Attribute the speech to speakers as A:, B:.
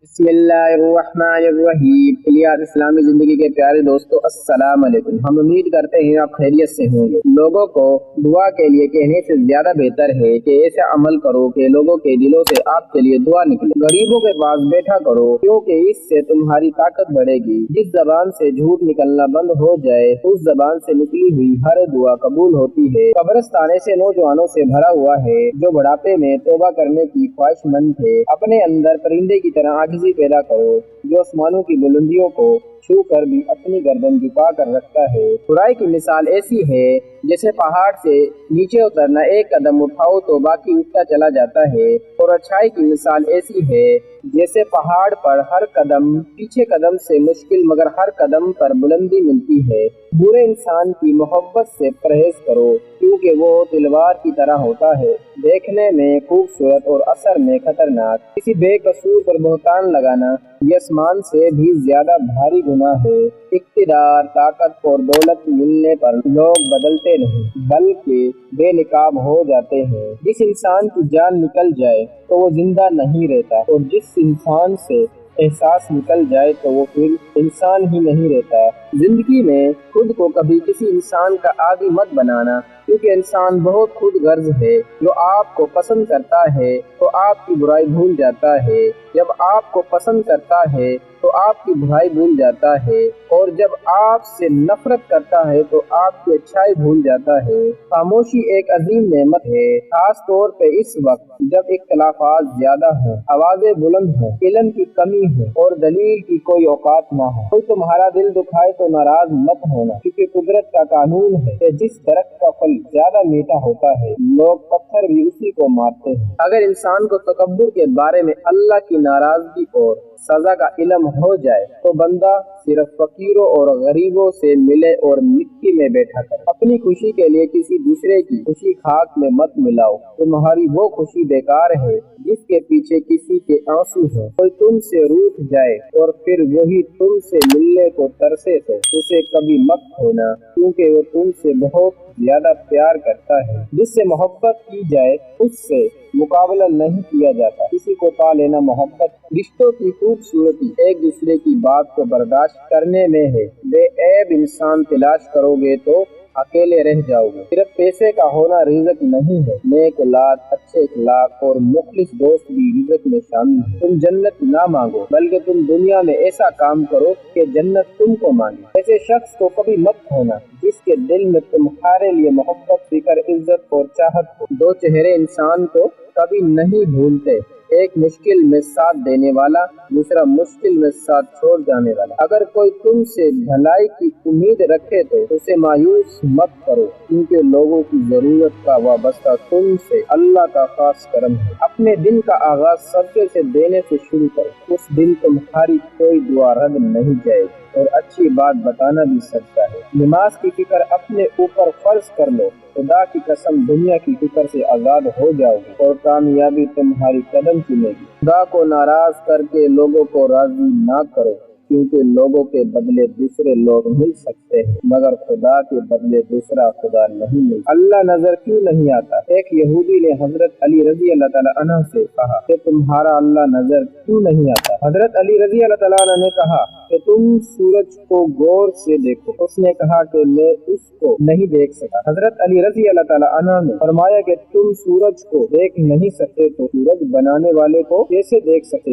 A: बिस्मिल्लाहिर्रहमानिर्रहीम। इलियास इस्लामी जिंदगी के प्यारे दोस्तों, अस्सलाम वालेकुम। हम उम्मीद करते हैं आप खैरियत से होंगे। लोगों को दुआ के लिए कहने से ज्यादा बेहतर है कि ऐसा अमल करो कि लोगों के दिलों से आपके लिए दुआ निकले। गरीबों के पास बैठा करो, क्योंकि इससे तुम्हारी ताकत बढ़ेगी। जिस जबान से झूठ निकलना बंद हो जाए, उस जबान से निकली हुई हर दुआ कबूल होती है। कब्रिस्तान से नौजवानों से भरा हुआ है जो बुढ़ापे में तौबा करने की ख्वाहिशमंद थे। अपने अंदर परिंदे की तरह आजिज़ी पैदा करो जो आसमानों की बुलंदियों को छू कर भी अपनी गर्दन झुका कर रखता है। बुराई की मिसाल ऐसी है जैसे पहाड़ से नीचे उतरना, एक कदम उठाओ तो बाकी उठता चला जाता है। और अच्छाई की मिसाल ऐसी है जैसे पहाड़ पर हर कदम पीछे कदम से मुश्किल मगर हर कदम पर बुलंदी मिलती है। बुरे इंसान की मोहब्बत से परहेज करो, क्योंकि वो तलवार की तरह होता है, देखने में खूबसूरत और असर में खतरनाक। किसी बेकसूर पर बहतान लगाना ये आसमान से भी ज्यादा भारी गुनाह है। इख्तियार, ताकत और दौलत मिलने पर लोग बदलते नहीं बल्कि बेनकाब हो जाते हैं। जिस इंसान की जान निकल जाए तो वो जिंदा नहीं रहता, और जिस इंसान से एहसास निकल जाए तो वो फिर इंसान ही नहीं रहता। जिंदगी में खुद को कभी किसी इंसान का आदी मत बनाना, क्योंकि इंसान बहुत खुद गर्ज है। जो आपको पसंद करता है तो आपकी बुराई भूल जाता है, जब आपको पसंद करता है तो आपकी बुराई भूल जाता है, और जब आपसे नफरत करता है तो आपकी अच्छाई भूल जाता है। खामोशी एक अजीम नेमत है, खास तौर पे इस वक्त जब इख्तिलाफात ज्यादा हो, आवाजें बुलंद हो, इल्म की कमी हो और दलील की कोई औकात ना हो। कोई तुम्हारा दिल दुखाए तो नाराज मत होना, क्योंकि कुदरत का कानून है कि जिस दरख्त का फल ज्यादा मीठा होता है, लोग पत्थर भी उसी को मारते हैं। अगर इंसान को तकब्बुर के बारे में अल्लाह की नाराजगी और सजा का इल्म हो जाए तो बंदा सिर्फ फकीरों और गरीबों से मिले और मिट्टी में बैठा करे। अपनी खुशी के लिए किसी दूसरे की खुशी खाक में मत मिलाओ। तुम्हारी वो खुशी बेकार है जिसके पीछे किसी के आंसू हो। कोई तुमसे रूठ जाए और फिर वही तुमसे मिलने को तरसे तो उसे कभी मत खोना, क्योंकि वो तुमसे बहुत ज्यादा प्यार करता है। जिससे मोहब्बत की जाए उससे मुकाबला नहीं किया जाता। किसी को पा लेना मोहब्बत। रिश्तों की खूबसूरती एक दूसरे की बात को बर्दाश्त करने में है। बेऐब इंसान तलाश करोगे तो अकेले रह जाओगे। सिर्फ पैसे का होना रिज़्क नहीं है, नेक औलाद, अच्छे इखलाक और मुखलिस दोस्त भी रिज़्क में शामिल है। तुम जन्नत ना मांगो, बल्कि तुम दुनिया में ऐसा काम करो कि जन्नत तुमको मांगे। ऐसे शख्स को कभी मत खोना जिसके दिल में तुम्हारे लिए मोहब्बत, फिक्र, इज्जत और चाहत हो। दो चेहरे इंसान को कभी नहीं भूलते, एक मुश्किल में साथ देने वाला, दूसरा मुश्किल में साथ छोड़ जाने वाला। अगर कोई तुमसे भलाई की उम्मीद रखे तो उसे मायूस मत करो, क्योंकि लोगों की जरूरत का वाबस्ता तुमसे अल्लाह का खास करम है। अपने दिन का आगाज सदके से देने से शुरू करो, उस दिन तुम्हारी कोई दुआ रद्द नहीं जाएगी और अच्छी बात बताना भी सच्चा है। नमाज की फिक्र अपने ऊपर फर्ज कर लो, खुदा की कसम दुनिया की फिक्र से आजाद हो जाओगे और कामयाबी तुम्हारी कदम चुमेगी। खुदा को नाराज करके लोगों को राजी ना करो, क्योंकि लोगों के बदले दूसरे लोग मिल सकते हैं, मगर खुदा के बदले दूसरा खुदा नहीं मिल। अल्लाह नजर क्यों नहीं आता? एक यहूदी ने हजरत अली रजी अल्लाह ताला अन्हु से कहा कि तुम्हारा अल्लाह नजर क्यों नहीं आता? हजरत अली रजी अल्लाह ताला अन्हु ने कहा कि तुम सूरज को गौर से देखो। उसने कहा कि मैं उसको नहीं देख सका। हजरत अली रजी अल्लाह ताला अन्हु ने फरमाया कि तुम सूरज को देख नहीं सकते तो सूरज बनाने वाले को कैसे देख सकते?